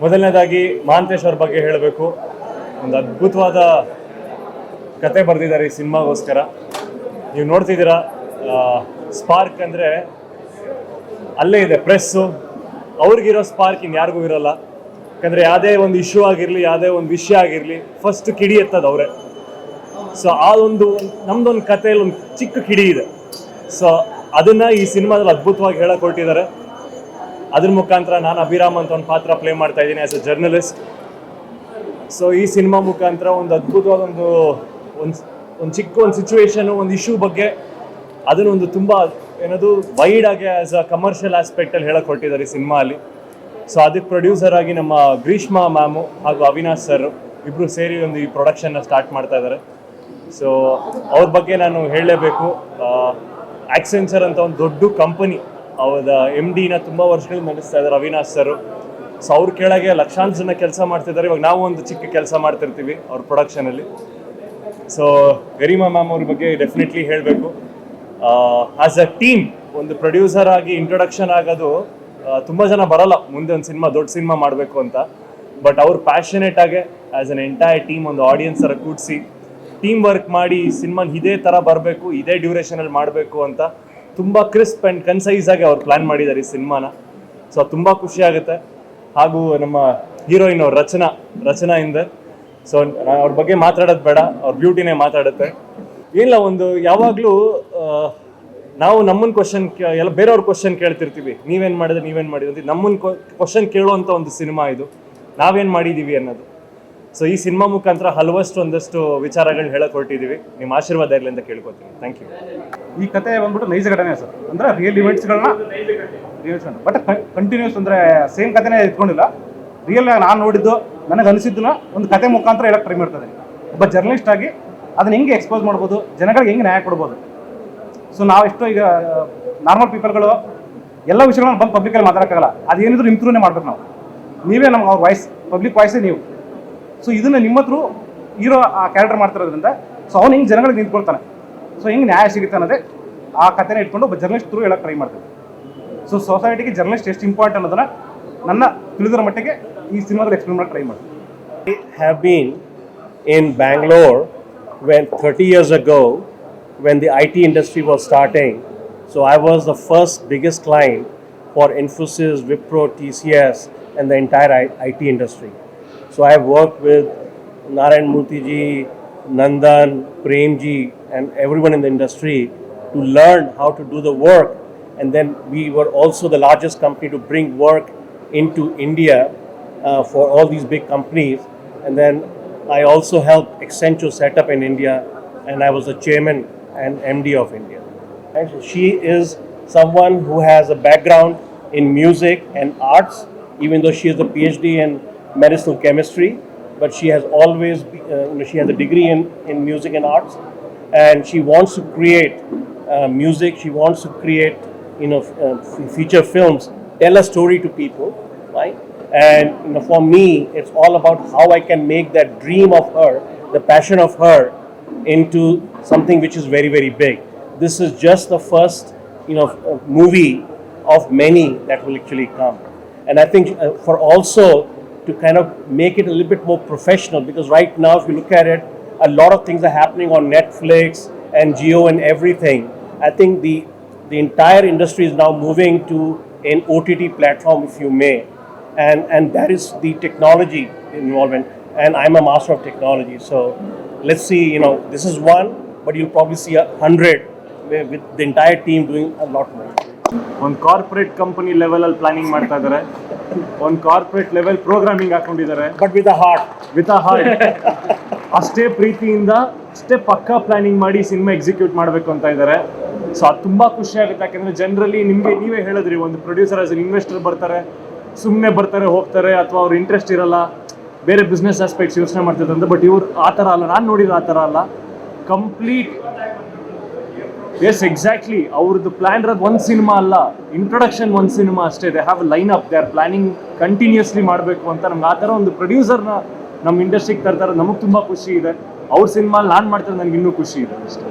ಮೊದಲನೇದಾಗಿ ಮಹಾಂತೇಶ್ ಅವ್ರ ಬಗ್ಗೆ ಹೇಳಬೇಕು. ಒಂದು ಅದ್ಭುತವಾದ ಕತೆ ಬರೆದಿದ್ದಾರೆ ಈ ಸಿನಿಮಾಗೋಸ್ಕರ. ನೀವು ನೋಡ್ತಿದ್ದೀರಾ, ಸ್ಪಾರ್ಕ್ ಅಂದರೆ ಅಲ್ಲೇ ಇದೆ, ಪ್ರೆಸ್ಸು. ಅವ್ರಿಗಿರೋ ಸ್ಪಾರ್ಕ್ ಇನ್ಯಾರಿಗೂ ಇರೋಲ್ಲ. ಯಾಕಂದರೆ ಯಾವುದೇ ಒಂದು ಇಶ್ಯೂ ಆಗಿರಲಿ, ಯಾವುದೇ ಒಂದು ವಿಷಯ ಆಗಿರಲಿ, ಫಸ್ಟ್ ಕಿಡಿ ಎತ್ತದ ಅವರೇ. ಸೊ ಆ ಒಂದು ನಮ್ದೊಂದು ಕಥೆಯಲ್ಲಿ ಒಂದು ಚಿಕ್ಕ ಕಿಡಿ ಇದೆ. ಸೊ ಅದನ್ನು ಈ ಸಿನಿಮಾದಲ್ಲಿ ಅದ್ಭುತವಾಗಿ ಹೇಳಕ್ಕೆ ಹೊರಟಿದ್ದಾರೆ. ಅದ್ರ ಮುಖಾಂತರ ನಾನು ಅಭಿರಾಮ್ ಅಂತ ಒಂದು ಪಾತ್ರ ಪ್ಲೇ ಮಾಡ್ತಾ ಇದ್ದೀನಿ ಆ್ಯಸ್ ಎ ಜರ್ನಲಿಸ್ಟ್. ಸೊ ಈ ಸಿನಿಮಾ ಮುಖಾಂತರ ಒಂದು ಅದ್ಭುತವಾದ ಒಂದು ಚಿಕ್ಕ ಒಂದು ಸಿಚುವೇಶನು, ಒಂದು ಇಶ್ಯೂ ಬಗ್ಗೆ ಅದನ್ನೊಂದು ತುಂಬ ಏನದು ವೈಡ್ ಆಗಿ ಆ್ಯಸ್ ಅ ಕಮರ್ಷಿಯಲ್ ಆಸ್ಪೆಕ್ಟಲ್ಲಿ ಹೇಳಕ್ಕೆ ಹೊರಟಿದ್ದಾರೆ ಈ ಸಿನಿಮಾ ಅಲ್ಲಿ. ಸೊ ಅದಕ್ಕೆ ಪ್ರೊಡ್ಯೂಸರ್ ಆಗಿ ನಮ್ಮ ಗ್ರೀಷ್ಮಾ ಮ್ಯಾಮು ಹಾಗೂ ಅವಿನಾಶ್ ಸರ್ ಇಬ್ಬರು ಸೇರಿ ಒಂದು ಈ ಪ್ರೊಡಕ್ಷನ್ನ ಸ್ಟಾರ್ಟ್ ಮಾಡ್ತಾ ಇದ್ದಾರೆ. ಸೊ ಅವ್ರ ಬಗ್ಗೆ ನಾನು ಹೇಳಲೇಬೇಕು. ಆಕ್ಸೆಂಚರ್ ಅಂತ ಒಂದು ದೊಡ್ಡ ಕಂಪನಿ, ಅವರ MD-ನ ತುಂಬ ವರ್ಷಗಳಿಂದ ನಡೆಸ್ತಾ ಇದ್ದಾರೆ ಅವಿನಾಶ್ ಸರ್. ಸೊ ಅವ್ರ ಕೆಳಗೆ ಲಕ್ಷಾಂತರ ಜನ ಕೆಲಸ ಮಾಡ್ತಿದ್ದಾರೆ. ಇವಾಗ ನಾವು ಒಂದು ಚಿಕ್ಕ ಕೆಲಸ ಮಾಡ್ತಿರ್ತೀವಿ ಅವ್ರ ಪ್ರೊಡಕ್ಷನಲ್ಲಿ. ಸೊ ಗರಿಮಾ ಮ್ಯಾಮ್ ಅವ್ರ ಬಗ್ಗೆ ಡೆಫಿನೆಟ್ಲಿ ಹೇಳಬೇಕು. ಆಸ್ ಅ ಟೀಮ್ ಒಂದು ಪ್ರೊಡ್ಯೂಸರ್ ಆಗಿ ಇಂಟ್ರೊಡಕ್ಷನ್ ಆಗೋದು ತುಂಬ ಜನ ಬರಲ್ಲ ಮುಂದೆ ಒಂದು ಸಿನಿಮಾ, ದೊಡ್ಡ ಸಿನಿಮಾ ಮಾಡಬೇಕು ಅಂತ. ಬಟ್ ಅವ್ರು ಪ್ಯಾಷನೇಟ್ ಆಗಿ ಆ್ಯಸ್ ಅನ್ ಎಂಟೈರ್ ಟೀಮ್ ಒಂದು ಆಡಿಯನ್ಸ್ ಥರ ಕೂಡಿಸಿ ಟೀಮ್ ವರ್ಕ್ ಮಾಡಿ ಈ ಸಿನಿಮಾನ ಇದೇ ಥರ ಬರಬೇಕು, ಇದೇ ಡ್ಯೂರೇಷನಲ್ಲಿ ಮಾಡಬೇಕು ಅಂತ ತುಂಬ ಕ್ರಿಸ್ಪ್ ಆ್ಯಂಡ್ ಕನ್ಸೈಸ್ ಆಗಿ ಅವ್ರು ಪ್ಲ್ಯಾನ್ ಮಾಡಿದ್ದಾರೆ ಈ ಸಿನಿಮಾನ. ಸೊ ತುಂಬ ಖುಷಿ ಆಗುತ್ತೆ. ಹಾಗೂ ನಮ್ಮ ಹೀರೋಯಿನ್ ಅವ್ರು ರಚನಾ ಹಿಂದೆ. ಸೊ ಅವ್ರ ಬಗ್ಗೆ ಮಾತಾಡೋದು ಬೇಡ, ಅವ್ರ ಬ್ಯೂಟಿನೇ ಮಾತಾಡುತ್ತೆ. ಇಲ್ಲ, ಒಂದು ಯಾವಾಗಲೂ ನಾವು ನಮ್ಮನ್ನ ಕ್ವಶನ್ ಎಲ್ಲ ಬೇರೆಯವ್ರ ಕ್ವಶನ್ ಕೇಳ್ತಿರ್ತೀವಿ, ನೀವೇನು ಮಾಡಿದ್ರಿ ಅಂತ. ನಮ್ಮನ್ನ ಕ್ವಶನ್ ಕೇಳುವಂಥ ಒಂದು ಸಿನಿಮಾ ಇದು, ನಾವೇನು ಮಾಡಿದ್ದೀವಿ ಅನ್ನೋದು. ಸೊ ಈ ಸಿನಿಮಾ ಮುಖಾಂತರ ಒಂದಷ್ಟು ವಿಚಾರಗಳನ್ನ ಹೇಳಕ್ಕೆ ಹೊರಟಿದ್ದೀವಿ. ನಿಮ್ಮ ಆಶೀರ್ವಾದ ಇರಲಿ ಅಂತ ಕೇಳ್ಕೊತೀನಿ. Thank you. ಈ ಕತೆ ಬಂದ್ಬಿಟ್ಟು ನೈಜ ಘಟನೆ ಸರ್, ಅಂದರೆ ರಿಯಲ್ ಇವೆಂಟ್ಸ್ಗಳನ್ನ ಬಟ್ ಕಂಟಿನ್ಯೂಸ್ ಅಂದರೆ ಸೇಮ್ ಕಥೆನೇ ಇಟ್ಕೊಂಡಿಲ್ಲ. ರಿಯಲ್ ಆಗಿ ನಾನು ನೋಡಿದ್ದು, ನನಗೆ ಅನಿಸಿದ್ದನ್ನ ಒಂದು ಕತೆ ಮುಖಾಂತರ ಹೇಳಕ್ಕೆ ಟ್ರೈ ಮಾಡ್ತಾ ಇದ್ದೀನಿ. ಒಬ್ಬ ಜರ್ನಲಿಸ್ಟ್ ಆಗಿ ಅದನ್ನ ಹೆಂಗೆ ಎಕ್ಸ್ಪೋಸ್ ಮಾಡ್ಬೋದು, ಜನಗಳಿಗೆ ಹೆಂಗೆ ನ್ಯಾಯ ಕೊಡ್ಬೋದು. ಸೊ ನಾವೆಷ್ಟು ಈಗ ನಾರ್ಮಲ್ ಪೀಪಲ್ಗಳು ಎಲ್ಲ ವಿಷಯಗಳನ್ನ ಬಂದು ಪಬ್ಲಿಕಲ್ಲಿ ಮಾತಾಡೋಕ್ಕಾಗಲ್ಲ. ಅದೇನಿದ್ರು ಇಂಪ್ರೂವ್ನೇ ಮಾಡ್ಬೇಕು ನಾವು. ನೀವೇ ನಮ್ಗೆ ಅವ್ರ ವಾಯ್ಸ್, ಪಬ್ಲಿಕ್ ವಾಯ್ಸೇ ನೀವು. ಸೊ ಇದನ್ನು ನಿಮ್ಮ ಹತ್ರ ಹೀರೋ ಆ ಕ್ಯಾರೆಕ್ಟರ್ ಮಾಡ್ತಿರೋದ್ರಿಂದ ಸೊ ಅವ್ನು ಹಿಂಗೆ ಜನಗಳಿಗೆ ನಿಂತ್ಕೊಳ್ತಾನೆ. ಸೊ ಹಿಂಗೆ ನ್ಯಾಯ ಸಿಗುತ್ತೆ ಅನ್ನೋದೇ ಆ ಕಥೆನ ಇಟ್ಕೊಂಡು ಒಬ್ಬ ಜರ್ನಲಿಸ್ಟ್ ಥ್ರೂ ಹೇಳಕ್ಕೆ ಟ್ರೈ ಮಾಡ್ತೀವಿ. ಸೊ ಸೊಸೈಟಿಗೆ ಜರ್ನಲಿಸ್ಟ್ ಎಷ್ಟು ಇಂಪಾರ್ಟೆಂಟ್ ಅನ್ನೋದನ್ನ ನನ್ನ ತಿಳಿದಿರೋ ಮಟ್ಟಿಗೆ ಈ ಸಿನಿಮಾದಲ್ಲಿ ಎಕ್ಸ್ಪ್ಲೇನ್ ಮಾಡಕ್ಕೆ ಟ್ರೈ ಮಾಡ್ತೀವಿ. I have been in Bangalore when 30 years ago when the IT industry was starting. So I was the first biggest client for Infosys, Wipro, TCS and the entire IT industry. So I have worked with Narayan Murthy ji, Nandan, Prem ji and everyone in the industry to learn how to do the work. And then we were also the largest company to bring work into India for all these big companies. And then I also helped Accenture set up in India, and I was the chairman and MD of India. And she is someone who has a background in music and arts, even though she has a PhD in medicinal chemistry, but she has always, she has a degree in music and arts, and she wants to create music, she wants to create, feature films, tell a story to people, right? And for me, it's all about how I can make that dream of her, the passion of her, into something which is very, very big. This is just the first, movie of many that will actually come. And I think for also to kind of make it a little bit more professional, because right now, if you look at it, a lot of things are happening on Netflix and Jio and everything. I think the entire industry is now moving to an OTT platform, if you may. And that is the technology involvement, and I'm a master of technology. So let's see, this is one, but you'll probably see 100 with the entire team doing a lot more. ಒಂದು corporate company ಲೆವೆಲಲ್ಲಿ planning ಮಾಡ್ತಾ ಇದ್ದಾರೆ, ಒಂದು corporate level programming ಹಾಕೊಂಡಿದ್ದಾರೆ, But with a heart. ಅಷ್ಟೇ ಪ್ರೀತಿಯಿಂದ ಅಷ್ಟೇ ಪಕ್ಕಾ ಪ್ಲಾನಿಂಗ್ ಮಾಡಿ ಸಿನಿಮಾ ಎಕ್ಸಿಕ್ಯೂಟ್ ಮಾಡಬೇಕು ಅಂತ ಇದ್ದಾರೆ. ಸೊ ಅದು ತುಂಬ ಖುಷಿ ಆಗುತ್ತೆ. ಯಾಕೆಂದರೆ ಜನರಲಿ ನೀವೇ ಹೇಳಿದ್ರಿ, ಒಂದು ಪ್ರೊಡ್ಯೂಸರ್ ಆಸ್ ಅನ್ ಇನ್ವೆಸ್ಟರ್ ಬರ್ತಾರೆ, ಸುಮ್ಮನೆ ಬರ್ತಾರೆ ಹೋಗ್ತಾರೆ, ಅಥವಾ ಅವ್ರ ಇಂಟ್ರೆಸ್ಟ್ ಇರಲ್ಲ, ಬೇರೆ ಬಿಸ್ನೆಸ್ ಆಸ್ಪೆಕ್ಟ್ಸ್ ಯೋಚನೆ ಮಾಡ್ತಿದ್ದಾರೆ ಅಂತ. ಬಟ್ ಇವ್ರು ಆ ಥರ ಅಲ್ಲ, ನಾನು ನೋಡಿದ್ರೆ ಆ ಥರ ಅಲ್ಲ. ಕಂಪ್ಲೀಟ್ ಎಸ್ ಎಕ್ಸಾಕ್ಟ್ಲಿ ಅವ್ರದ್ದು ಪ್ಲ್ಯಾನ್ ಇರೋದು ಒಂದು ಸಿನಿಮಾ ಅಲ್ಲ, ಇಂಟ್ರೊಡಕ್ಷನ್ ಒಂದು ಸಿನಿಮಾ ಅಷ್ಟೇ. They have line up, they are planning continuously ಮಾಡಬೇಕು ಅಂತ. ನಮ್ಗೆ ಆ ಥರ ಒಂದು ಪ್ರೊಡ್ಯೂಸರ್ನ ನಮ್ಮ ಇಂಡಸ್ಟ್ರಿಗೆ ತರ್ತಾರೆ, ನಮಗೆ ತುಂಬ ಖುಷಿ ಇದೆ. ಅವ್ರ ಸಿನಿಮಾ ನಾನು ಮಾಡ್ತಾರೆ, ನನಗೆ ಇನ್ನೂ ಖುಷಿ ಇದೆ ಅಷ್ಟೇ.